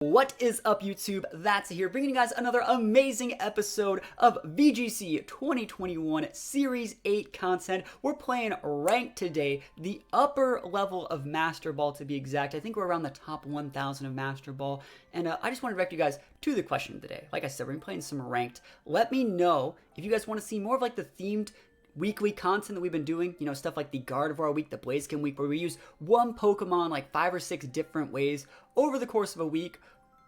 What is up, YouTube? That's here, bringing you guys another amazing episode of VGC 2021 Series 8 content. We're playing Ranked today, the upper level of Master Ball to be exact. I think we're around the top 1,000 of Master Ball. And I just want to direct you guys to the question of the day. Like I said, we're playing some Ranked. Let me know if you guys want to see more of like the themed weekly content that we've been doing, you know, stuff like the Gardevoir week, the Blaziken week, where we use one Pokemon like 5 or 6 different ways over the course of a week.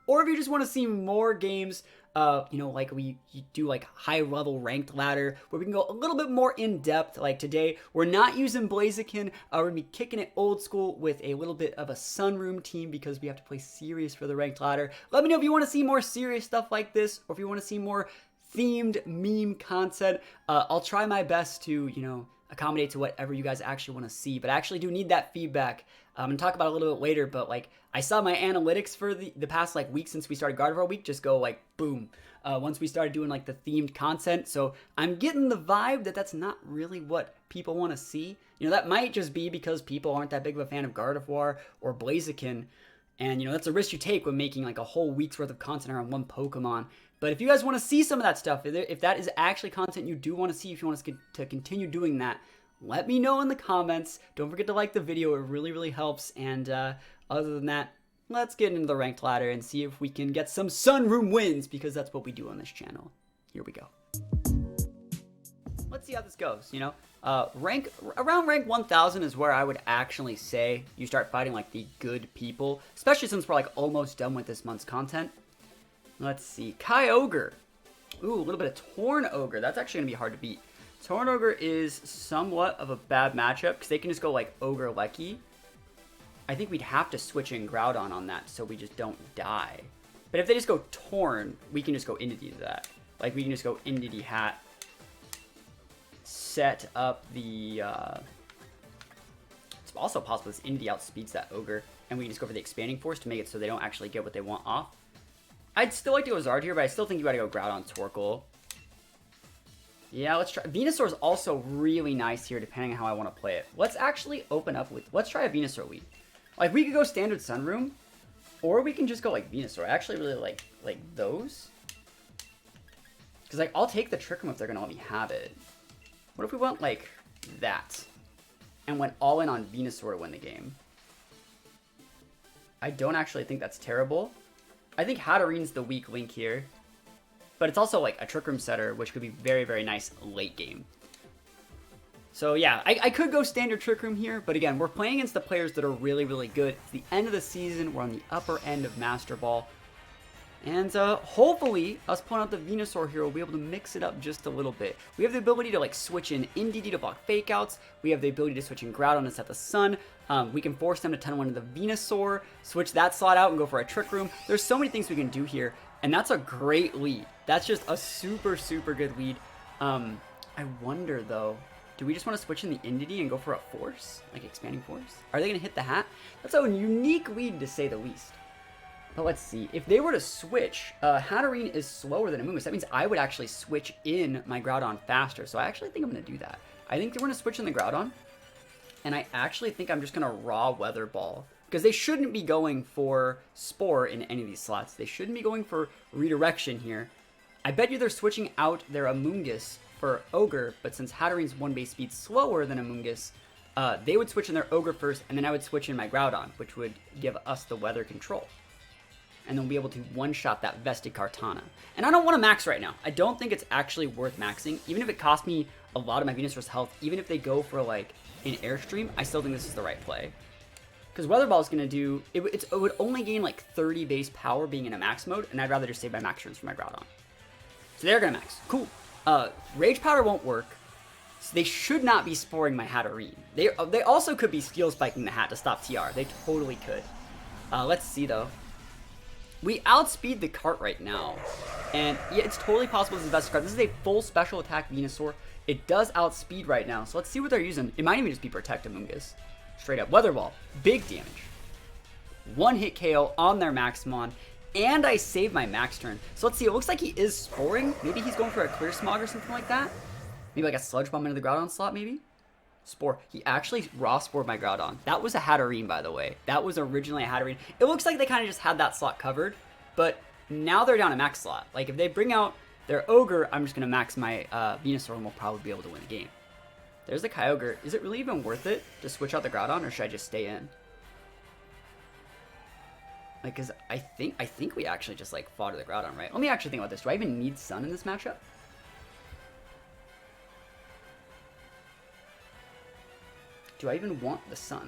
Or if you just want to see more games, you know, like you do like high-level ranked ladder, where we can go a little bit more in-depth. Like today, we're not using Blaziken. We're going to be kicking it old school with a little bit of a Sunroom team because we have to play serious for the ranked ladder. Let me know if you want to see more serious stuff like this, or if you want to see more themed meme content. I'll try my best to, you know, accommodate to whatever you guys actually want to see, but I actually do need that feedback. I'm going to talk about it a little bit later, but like I saw my analytics for the past like week since we started Gardevoir week just go like boom once we started doing like the themed content. So I'm getting the vibe that that's not really what people want to see. You know, that might just be because people aren't that big of a fan of Gardevoir or Blaziken, and you know, that's a risk you take when making like a whole week's worth of content around one Pokemon. But if you guys want to see some of that stuff, if that is actually content you do want to see, if you want us to continue doing that, let me know in the comments. Don't forget to like the video. It really, really helps. And other than that, let's get into the ranked ladder and see if we can get some Sunroom wins, because that's what we do on this channel. Here we go. Let's see how this goes, you know? Around rank 1,000 is where I would actually say you start fighting like the good people, especially since we're like almost done with this month's content. Let's see. Kyogre. Ooh, a little bit of Torn Ogre. That's actually going to be hard to beat. Torn Ogre is somewhat of a bad matchup because they can just go like Ogre Lecky. I think we'd have to switch in Groudon on that so we just don't die. But if they just go Torn, we can just go Entity to that. Like we can just go Entity Hat. Set up the... it's also possible this Entity outspeeds that Ogre. And we can just go for the Expanding Force to make it so they don't actually get what they want off. I'd still like to go Zard here, but I still think you gotta go Groudon Torkoal. Yeah, let's try. Venusaur is also really nice here, depending on how I want to play it. Let's actually open up with... Let's try a Venusaur lead. Like, we could go standard Sunroom, or we can just go, like, Venusaur. I actually really like those. Because, like, I'll take the Trick Room if they're going to let me have it. What if we went, like, that? And went all in on Venusaur to win the game? I don't actually think that's terrible. I think Hatterene's the weak link here. But it's also like a Trick Room setter, which could be very, very nice late game. So yeah, I could go standard Trick Room here, but again, we're playing against the players that are really, really good. It's the end of the season. We're on the upper end of Master Ball. And hopefully, us pulling out the Venusaur here will be able to mix it up just a little bit. We have the ability to like switch in Indeedee to block Fake Outs. We have the ability to switch in Groudon to set the Sun. We can force them to 10-1 to the Venusaur, switch that slot out and go for a Trick Room. There's so many things we can do here, and that's a great lead. That's just a super, super good lead. I wonder though, do we just want to switch in the Indeedee and go for a Force? Like Expanding Force? Are they going to hit the hat? That's a unique lead to say the least. But let's see. If they were to switch, Hatterene is slower than Amoonguss. That means I would actually switch in my Groudon faster. So I actually think I'm going to do that. I think they're going to switch in the Groudon. And I actually think I'm just going to raw Weather Ball. Because they shouldn't be going for Spore in any of these slots. They shouldn't be going for Redirection here. I bet you they're switching out their Amoonguss for Ogre. But since Hatterene's 1 base speed slower than Amoonguss, they would switch in their Ogre first. And then I would switch in my Groudon, which would give us the weather control. And then we'll be able to one-shot that Vested Kartana. And I don't want to max right now. I don't think it's actually worth maxing. Even if it costs me a lot of my Venusaur's health, even if they go for like an Airstream, I still think this is the right play. Because Weather Ball is going to do... It would only gain like 30 base power being in a max mode, and I'd rather just save my max turns for my Groudon. So they're going to max. Cool. Rage Powder won't work. So they should not be sporing my Hatterene. They also could be Steel Spiking the hat to stop TR. They totally could. Let's see though. We outspeed the cart right now. And yeah, it's totally possible this is the best card. This is a full special attack Venusaur. It does outspeed right now. So let's see what they're using. It might even just be Protect Amoonguss. Straight up. Weather Ball. Big damage. 1-hit KO on their Maximon. And I saved my max turn. So let's see. It looks like he is sporing. Maybe he's going for a Clear Smog or something like that. Maybe like a Sludge Bomb into the Groudon slot, maybe? Spore. He actually raw spored my Groudon. That was a Hatterene, by the way. That was originally a Hatterene. It looks like they kind of just had that slot covered, but now they're down a max slot. Like, if they bring out their Ogre, I'm just going to max my Venusaur and we'll probably be able to win the game. There's the Kyogre. Is it really even worth it to switch out the Groudon, or should I just stay in? Like, cause I think we actually just like fodder the Groudon, right? Let me actually think about this. Do I even need Sun in this matchup? Do I even want the Sun?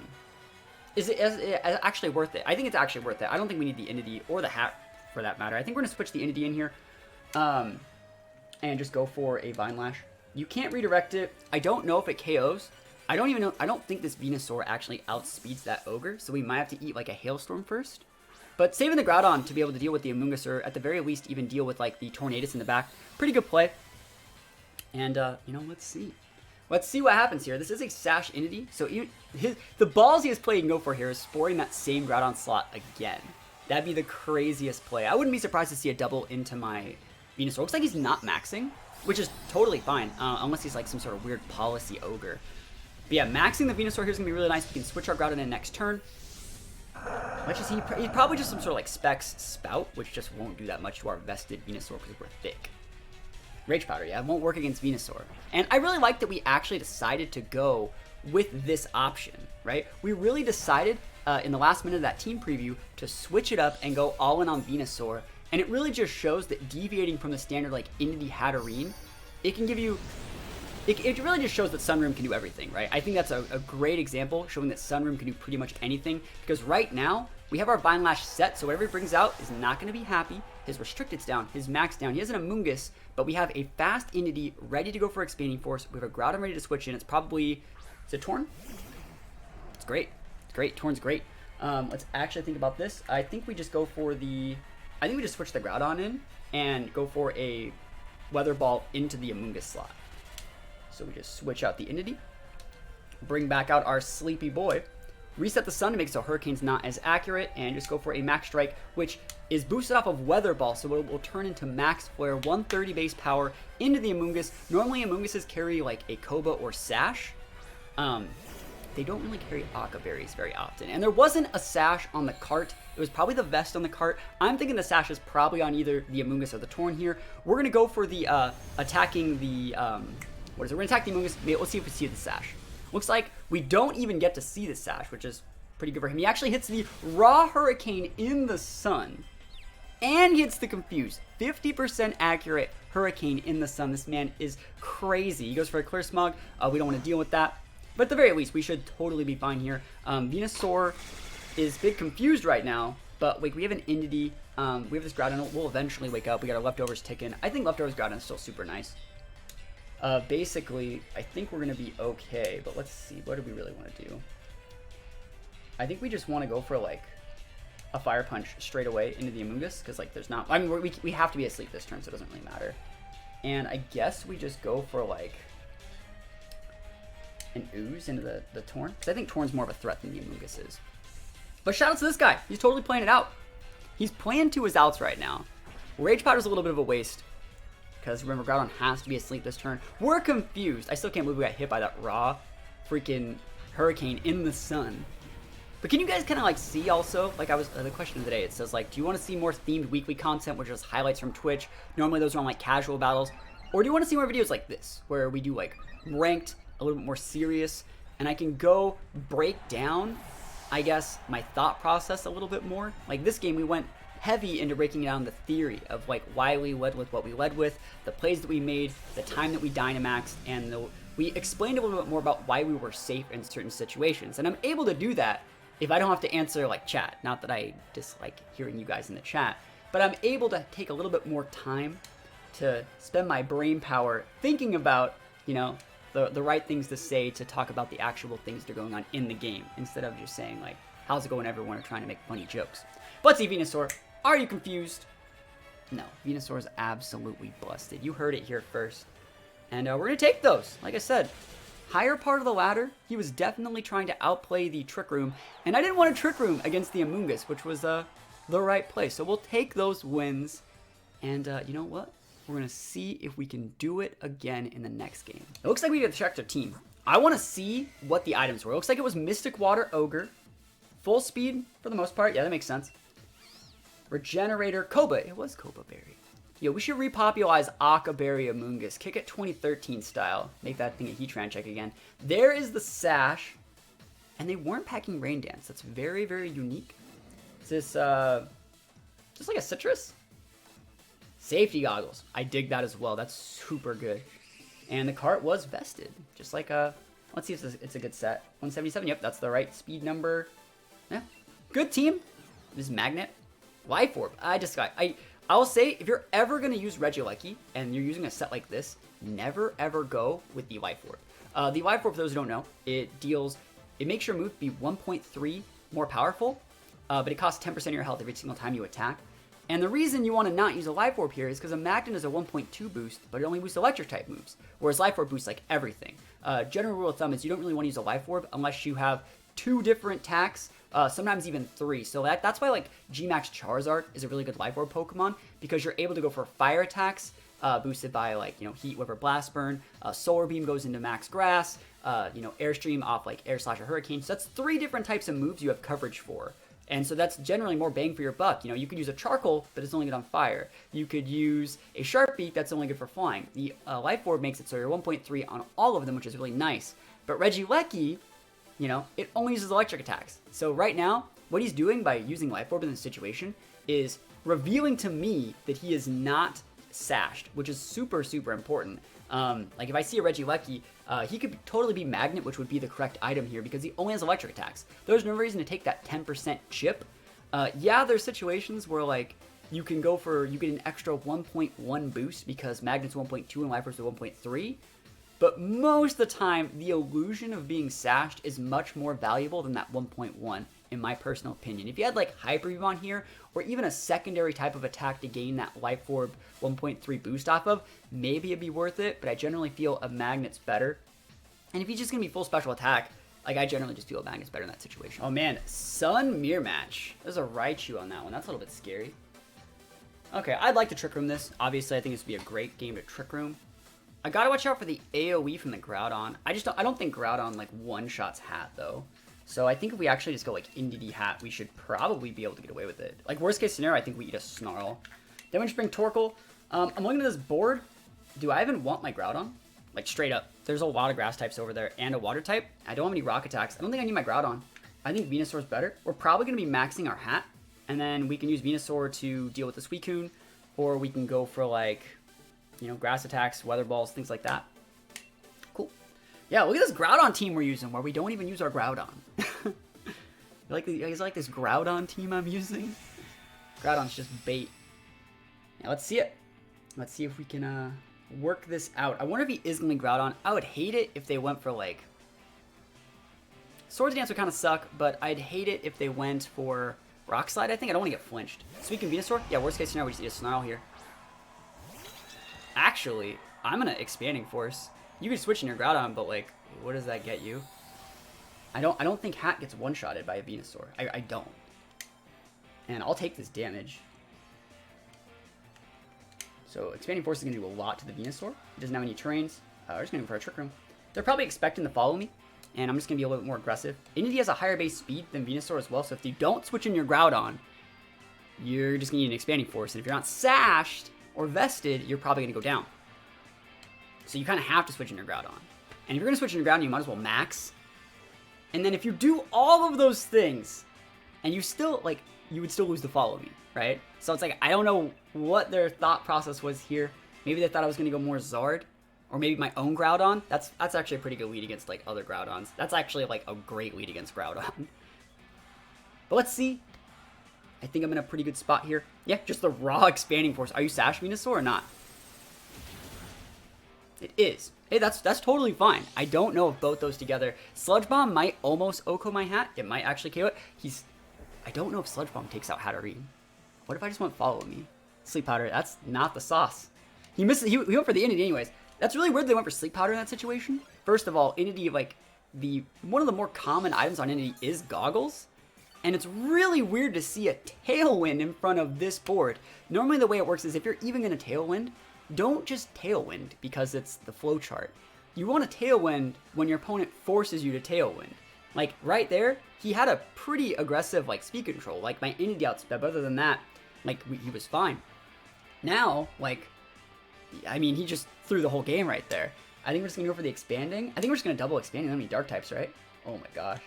Is it actually worth it? I think it's actually worth it. I don't think we need the Entity or the Hat for that matter. I think we're gonna switch the Entity in here, and just go for a Vine Lash. You can't redirect it. I don't know if it KOs. I don't even know. I don't think this Venusaur actually outspeeds that Ogre, so we might have to eat like a Hailstorm first. But saving the Groudon to be able to deal with the Amoonguss, or at the very least even deal with like the Tornadus in the back, pretty good play. And you know, let's see. Let's see what happens here. This is a Sash Entity, so the balls he has played and go for here is sporing that same Groudon slot again. That'd be the craziest play. I wouldn't be surprised to see a double into my Venusaur. Looks like he's not maxing, which is totally fine, unless he's like some sort of weird policy Ogre. But yeah, maxing the Venusaur here is going to be really nice. We can switch our Groudon in next turn. Much as he's probably just some sort of like Specs Spout, which just won't do that much to our vested Venusaur because we're thick. Rage Powder, yeah, it won't work against Venusaur. And I really like that we actually decided to go with this option, right? We really decided in the last minute of that team preview to switch it up and go all in on Venusaur. And it really just shows that deviating from the standard like Entity Hatterene, it can give you... It really just shows that Sunroom can do everything, right? I think that's a great example, showing that Sunroom can do pretty much anything. Because right now, we have our Vine Lash set, so whatever he brings out is not going to be happy. His Restricted's down, his Max down. He has an Amoonguss, but we have a fast Entity ready to go for Expanding Force. We have a Groudon ready to switch in. It's probably... Is it Torn? It's great. It's great. Torn's great. Let's actually think about this. I think we just go for the... I think we just switch the Groudon in and go for a Weather Ball into the Amoonguss slot. So we just switch out the Entity, bring back out our Sleepy Boy, reset the Sun to make so Hurricane's not as accurate, and just go for a Max Strike, which is boosted off of Weather Ball, so it will turn into Max Flare, 130 base power into the Amoonguss. Normally Amoongusses carry like a Koba or Sash. They don't really carry Aqua Berries very often. And there wasn't a Sash on the cart. It was probably the Vest on the cart. I'm thinking the Sash is probably on either the Amoonguss or the Torn here. We're going to go for the attacking the... What is it? We're going to attack the Amoonguss. Let's see if we see the Sash. Looks like we don't even get to see the Sash, which is pretty good for him. He actually hits the raw Hurricane in the Sun. And hits the Confuse. 50% accurate Hurricane in the Sun. This man is crazy. He goes for a Clear Smog. We don't want to deal with that. But at the very least, we should totally be fine here. Venusaur is a bit confused right now. But like, we have an Entity. We have this Groudon. We'll eventually wake up. We got our Leftovers ticking. I think Leftovers Groudon is still super nice. Basically, I think we're going to be okay, but let's see. What do we really want to do? I think we just want to go for, like, a Fire Punch straight away into the Amoonguss, because, like, there's not... I mean, we have to be asleep this turn, so it doesn't really matter. And I guess we just go for, like, an Ooze into the Torn, because I think Torn's more of a threat than the Amoonguss is. But shout out to this guy. He's totally playing it out. He's playing to his outs right now. Rage Powder's a little bit of a waste. Because remember, Groudon has to be asleep this turn. We're confused. I still can't believe we got hit by that raw freaking Hurricane in the Sun. But can you guys kind of like see also, like I was, the question of the day, it says like, do you want to see more themed weekly content, which is highlights from Twitch? Normally those are on like casual battles. Or do you want to see more videos like this, where we do like ranked, a little bit more serious, and I can go break down, I guess, my thought process a little bit more? Like this game, we went heavy into breaking down the theory of like why we led with what we led with, the plays that we made, the time that we Dynamaxed, and we explained a little bit more about why we were safe in certain situations. And I'm able to do that if I don't have to answer like chat. Not that I dislike hearing you guys in the chat, but I'm able to take a little bit more time to spend my brain power thinking about, you know, the right things to say to talk about the actual things that are going on in the game, instead of just saying like, how's it going everyone, or trying to make funny jokes. But let's see, Venusaur. Are you confused? No, Venusaur is absolutely busted. You heard it here first. And we're going to take those. Like I said, higher part of the ladder, he was definitely trying to outplay the Trick Room. And I didn't want a Trick Room against the Amoonguss, which was the right play. So we'll take those wins. And you know what? We're going to see if we can do it again in the next game. It looks like we have checked our team. I want to see what the items were. It looks like it was Mystic Water Ogre. Full speed for the most part. Yeah, that makes sense. Regenerator Koba. It was Koba Berry. Yo, we should repopularize Aka Berry Amoonguss. Kick it 2013 style. Make that thing a Heatran check again. There is the Sash. And they weren't packing Rain Dance. That's very, very unique. Is this, just like a citrus? Safety Goggles. I dig that as well. That's super good. And the cart was vested. Just like a, let's see if it's a good set. 177, yep, that's the right speed number. Yeah, good team. This Magnet. Life Orb. I'll say, if you're ever going to use Regieleki, and you're using a set like this, never ever go with the Life Orb. The Life Orb, for those who don't know, it makes your move be 1.3 more powerful, but it costs 10% of your health every single time you attack. And the reason you want to not use a Life Orb here is because a Magnet is a 1.2 boost, but it only boosts electric type moves, whereas Life Orb boosts like everything. General rule of thumb is you don't really want to use a Life Orb unless you have 2 different attacks, sometimes even 3. So that's why like G-Max Charizard is a really good Life Orb Pokemon, because you're able to go for fire attacks, boosted by like, Heat Wave or Blast Burn, Solar Beam goes into Max Grass, Airstream off like Air Slash or Hurricane. So that's 3 different types of moves you have coverage for. And so that's generally more bang for your buck. You could use a Charcoal, but it's only good on fire. You could use a Sharp Beak that's only good for flying. The Life Orb makes it so you're 1.3 on all of them, which is really nice. But Regieleki, it only uses electric attacks. So right now, what he's doing by using Life Orb in this situation is revealing to me that he is not sashed, which is super, super important. Like if I see a Regieleki, he could totally be Magnet, which would be the correct item here because he only has electric attacks. There's no reason to take that 10% chip. Yeah, there's situations where like you get an extra 1.1 boost because Magnet's 1.2 and Life Orb's 1.3. But most of the time, the illusion of being sashed is much more valuable than that 1.1, in my personal opinion. If you had like Hyper Beam on here, or even a secondary type of attack to gain that Life Orb 1.3 boost off of, maybe it'd be worth it, but I generally feel a Magnet's better. And if he's just gonna be full special attack, like I generally just feel a Magnet's better in that situation. Oh man, Sun Mirror Match. There's a Raichu on that one. That's a little bit scary. Okay, I'd like to Trick Room this. Obviously, I think this would be a great game to Trick Room. I gotta watch out for the AoE from the Groudon. I don't think Groudon like one-shots Hat though. So I think if we actually just go like Indeedee Hat, we should probably be able to get away with it. Like worst case scenario, I think we eat a Snarl. Then we just bring Torkoal. I'm looking at this board. Do I even want my Groudon? Like straight up. There's a lot of grass types over there and a water type. I don't have any rock attacks. I don't think I need my Groudon. I think Venusaur's better. We're probably gonna be maxing our Hat, and then we can use Venusaur to deal with the Suicune, or we can go for like, grass attacks, weather balls, things like that. Cool. Yeah, look at this Groudon team we're using, where we don't even use our Groudon. You guys like this Groudon team I'm using? Groudon's just bait. Yeah, let's see it. Let's see if we can work this out. I wonder if he is going to Groudon. I would hate it if they went for like... Swords Dance would kind of suck, but I'd hate it if they went for Rock Slide, I think. I don't want to get flinched. Suicune Venusaur? Yeah, worst case scenario, we just eat a Snarl here. Actually, I'm gonna Expanding Force. You can switch in your Groudon, but like, what does that get you? I don't think Hat gets one-shotted by a Venusaur. I don't. And I'll take this damage. So Expanding Force is gonna do a lot to the Venusaur. It doesn't have any terrains. We're just gonna go for a Trick Room. They're probably expecting to follow me, and I'm just gonna be a little bit more aggressive. Indeedee has a higher base speed than Venusaur as well, so if you don't switch in your Groudon, you're just gonna need an Expanding Force. And if you're not sashed or vested, you're probably going to go down. So you kind of have to switch in your Groudon. And if you're going to switch in your Groudon, you might as well max. And then if you do all of those things, and you would still lose the Follow Me, right? So it's like, I don't know what their thought process was here. Maybe they thought I was going to go more Zard, or maybe my own Groudon. That's actually a pretty good lead against like other Groudons. That's actually like a great lead against Groudon. But let's see. I think I'm in a pretty good spot here. Yeah, just the raw Expanding Force. Are you Sash Venusaur or not? It is. Hey, that's totally fine. I don't know if both those together. Sludge Bomb might almost Oko my Hat. It might actually KO it. I don't know if Sludge Bomb takes out Hatterene. What if I just went Follow Me? Sleep Powder, that's not the sauce. He missed. He went for the Indeedee anyways. That's really weird they went for Sleep Powder in that situation. First of all, Indeedee, like, one of the more common items on Indeedee is Goggles. And it's really weird to see a Tailwind in front of this board. Normally the way it works is if you're even going to Tailwind, don't just Tailwind because it's the flowchart. you want to tailwind when your opponent forces you to tailwind. Like, right there, he had a pretty aggressive, like, speed control. Like, my entity outsped, but other than that, like, he was fine. Now, like, I mean, he just threw the whole game right there. I think we're just going to go for the expanding. I think we're just going to double expanding. How many dark types, right? Oh my gosh.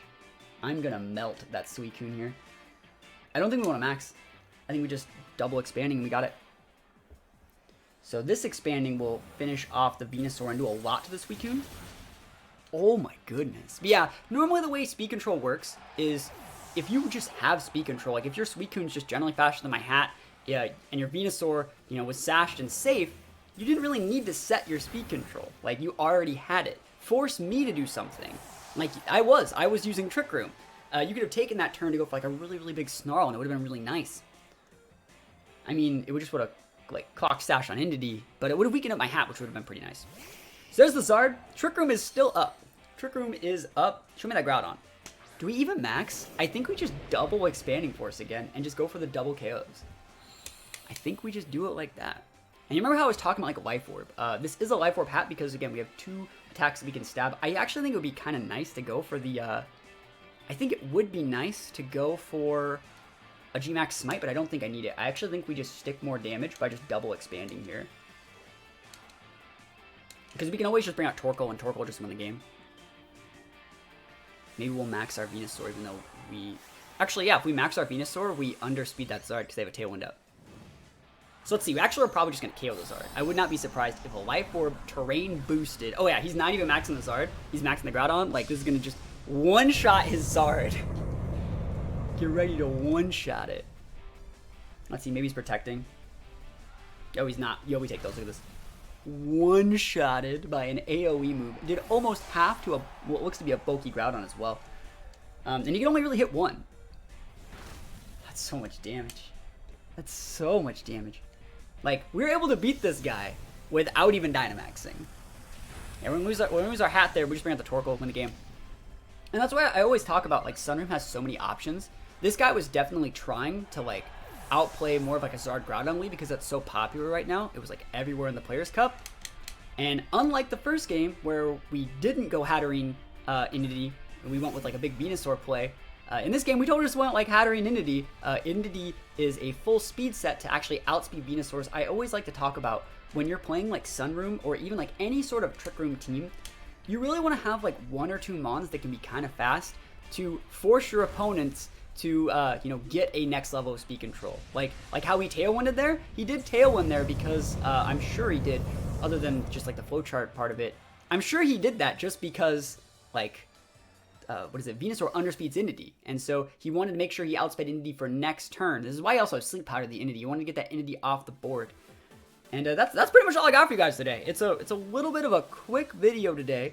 I'm going to melt that Suicune here. I don't think we want to max. I think we just double expanding and we got it. So this expanding will finish off the Venusaur and do a lot to the Suicune. Oh my goodness. But yeah, normally the way speed control works is if you just have speed control, like if your Suicune's just generally faster than my hat, yeah, and your Venusaur, you know, was sashed and safe, you didn't really need to set your speed control. Like, you already had it. Force me to do something. Like, I was using Trick Room. You could have taken that turn to go for like a really, really big Snarl, and it would have been really nice. I mean, it would just would have like clock stash on Entity, but it would have weakened up my hat, which would have been pretty nice. So there's the Zard. Trick Room is still up. Trick Room is up. Show me that Groudon. Do we even max? I think we just double Expanding Force again and just go for the double KOs. I think we just do it like that. And you remember how I was talking about like a Life Orb? This is a Life Orb hat because, again, we have 2 attacks that we can stab. I actually think it would be kind of nice to go for the... I think it would be nice to go for a G-Max Smite, but I don't think I need it. I actually think we just stick more damage by just double expanding here. Because we can always just bring out Torkoal, and Torkoal will just win the game. Maybe we'll max our Venusaur, even though we... Actually, yeah, if we max our Venusaur, we underspeed that Zard because they have a Tailwind up. So let's see, we actually are probably just going to KO the Zard. I would not be surprised if a Life Orb terrain boosted... Oh yeah, he's not even maxing the Zard. He's maxing the Groudon. Like, this is going to just one-shot his Zard. Get ready to one-shot it. Let's see, maybe he's protecting. Oh, he's not. Yo, we take those. Look at this. One-shotted by an AoE move. Did almost half to a what looks to be a bulky Groudon as well. And you can only really hit one. That's so much damage. That's so much damage. Like, we were able to beat this guy without even Dynamaxing. And when we lose our hat there, we just bring out the Torkoal, win the game. And that's why I always talk about, like, Sunroom has so many options. This guy was definitely trying to, like, outplay more of, like, a Zard Groudon lead because that's so popular right now. It was, like, everywhere in the Players' Cup. And unlike the first game, where we didn't go Hatterene Entity, and we went with, like, a big Venusaur play, in this game, we totally just went like Hatterene Entity. Entity is a full speed set to actually outspeed Venusaurs. I always like to talk about when you're playing like Sunroom or even like any sort of Trick Room team, you really want to have like 1 or 2 Mons that can be kind of fast to force your opponents to you know, get a next level of speed control. Like how he tailwinded there. He did tailwind there because I'm sure he did, other than just like the flowchart part of it. I'm sure he did that just because like. What is it? Venusaur underspeeds Entity, and so he wanted to make sure he outsped Entity for next turn. This is why he also sleep powdered the Entity. He wanted to get that Entity off the board, and that's pretty much all I got for you guys today. It's a little bit of a quick video today.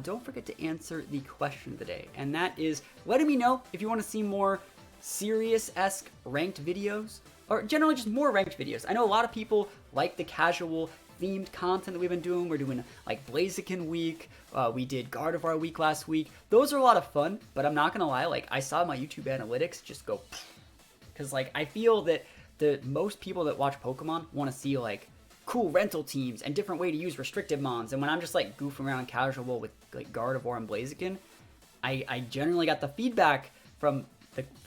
Don't forget to answer the question of the day, and that is letting me know if you want to see more serious-esque ranked videos, or generally just more ranked videos. I know a lot of people like the casual themed content that we've been doing. We're doing like Blaziken week. We did Gardevoir week last week. Those are a lot of fun, but I'm not gonna lie, like I saw my YouTube analytics just go, because like I feel that the most people that watch Pokemon want to see like cool rental teams and different way to use restrictive mons. And when I'm just like goofing around casual with like Gardevoir and Blaziken, I generally got the feedback from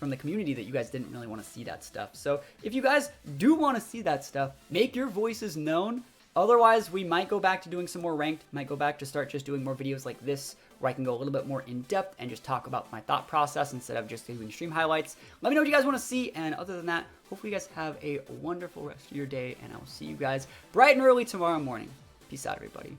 the community that you guys didn't really want to see that stuff. So if you guys do want to see that stuff, make your voices known. Otherwise, we might go back to doing some more ranked, might go back to start just doing more videos like this, where I can go a little bit more in depth and just talk about my thought process instead of just doing stream highlights. Let me know what you guys want to see, and other than that, hopefully you guys have a wonderful rest of your day, and I will see you guys bright and early tomorrow morning. Peace out, everybody.